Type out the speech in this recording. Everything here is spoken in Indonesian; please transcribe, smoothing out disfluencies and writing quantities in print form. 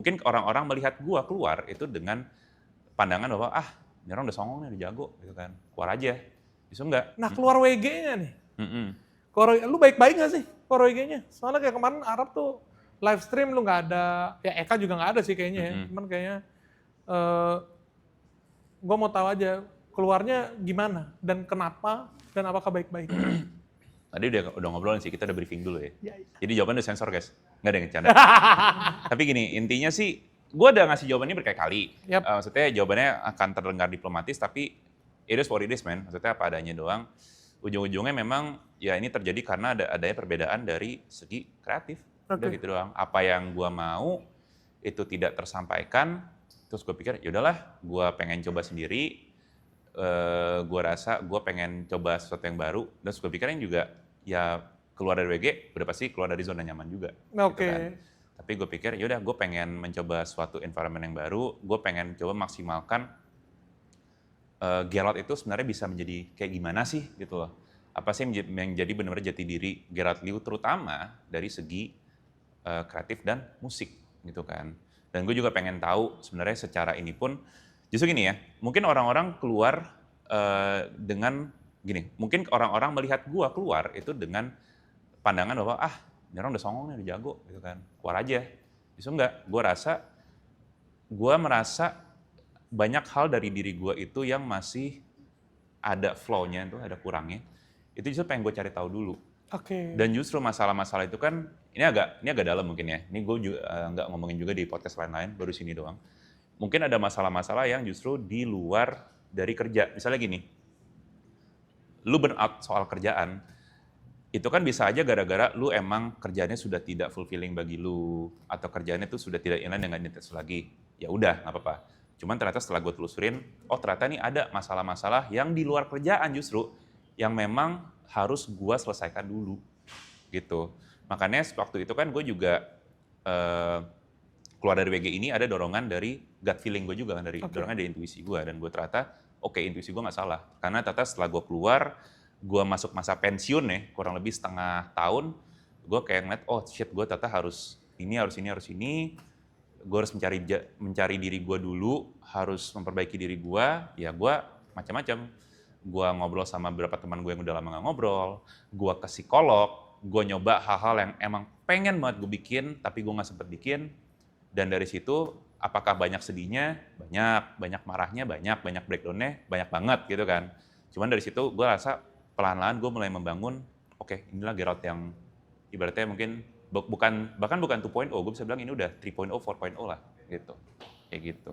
Mungkin orang-orang melihat gua keluar itu dengan pandangan bahwa, "Ah, ini orang udah songong nih, udah jago," gitu kan, "keluar aja." Justru enggak, Nah keluar WG-nya nih, mhm, lu baik-baik gak sih keluar WG-nya? Soalnya kayak kemarin Arab tuh live stream lu nggak ada, ya Eka juga nggak ada sih kayaknya ya, mhm. cuman kayaknya eee, gua mau tahu aja keluarnya gimana dan kenapa dan apakah baik-baik? Tadi udah ngobrolin sih, kita udah briefing dulu ya. Iya, iya. Jadi jawaban udah sensor guys, nggak ada yang bercanda. Tapi gini, intinya sih, gua udah ngasih jawabannya berkali-kali. Yap, Maksudnya jawabannya akan terdengar diplomatis, tapi it is what it is man, maksudnya apa adanya doang. Ujung-ujungnya memang, ya ini terjadi karena adanya perbedaan dari segi kreatif, udah oke. gitu doang. Apa yang gua mau, itu tidak tersampaikan, terus gue pikir, ya udahlah, gua pengen coba sendiri, gua rasa gua pengen coba sesuatu yang baru, terus gue pikirin juga, ya keluar dari WG, udah pasti keluar dari zona nyaman juga, gitu Oke, kan. Tapi gue pikir, ya udah gue pengen mencoba suatu environment yang baru, gue pengen coba maksimalkan, Geralt itu sebenarnya bisa menjadi kayak gimana sih, gitu loh. Apa sih yang jadi benar-benar jati diri Geralt Liu, terutama dari segi, kreatif dan musik, gitu kan. Dan gue juga pengen tahu sebenarnya secara ini pun, justru gini ya, mungkin orang-orang keluar, dengan gini, mungkin orang-orang melihat gua keluar itu dengan pandangan bahwa, "Ah, ini orang udah songong nih, udah jago," gitu kan, "keluar aja." Justru enggak, gua merasa banyak hal dari diri gua itu yang masih ada flow-nya tuh, ada kurangnya. Itu justru pengen gue cari tahu dulu. oke. Dan justru masalah-masalah itu kan, ini agak dalam mungkin ya, ini gue juga nggak ngomongin juga di podcast lain-lain, baru sini doang. Mungkin ada masalah-masalah yang justru di luar dari kerja. Misalnya gini, lu burn out soal kerjaan, itu kan bisa aja gara-gara lu emang kerjaannya sudah tidak fulfilling bagi lu, atau kerjaannya tuh sudah tidak inline dengan identitas lu lagi. Ya udah, nggak apa-apa. Cuman ternyata setelah gue telusurin, oh ternyata nih ada masalah-masalah yang di luar kerjaan justru, yang memang harus gue selesaikan dulu, gitu. Makanya waktu itu kan gue juga, eh, keluar dari WG ini ada dorongan dari gut feeling gue juga kan, dari Oke. dorongan dari intuisi gue, dan gue ternyata oke, intuisi gue nggak salah, karena ternyata setelah gue keluar, gue masuk masa pensiun ya, kurang lebih setengah tahun, gue kayak ngeliat, oh shit, gue ternyata harus ini, harus ini, harus ini, gue harus mencari diri gue dulu, harus memperbaiki diri gue, ya gue macam-macam. Gue ngobrol sama beberapa teman gue yang udah lama gak ngobrol, gue ke psikolog, gue nyoba hal-hal yang emang pengen banget gue bikin, tapi gue gak sempet bikin, dan dari situ, apakah banyak sedihnya? Banyak, banyak marahnya, banyak, banyak breakdown-nya, banyak banget gitu kan. Cuman dari situ gue rasa pelan-pelan gue mulai membangun, oke, inilah Geralt yang ibaratnya mungkin bahkan bukan 2.0, gue bisa bilang ini udah 3.0, 4.0 lah gitu. Kayak gitu.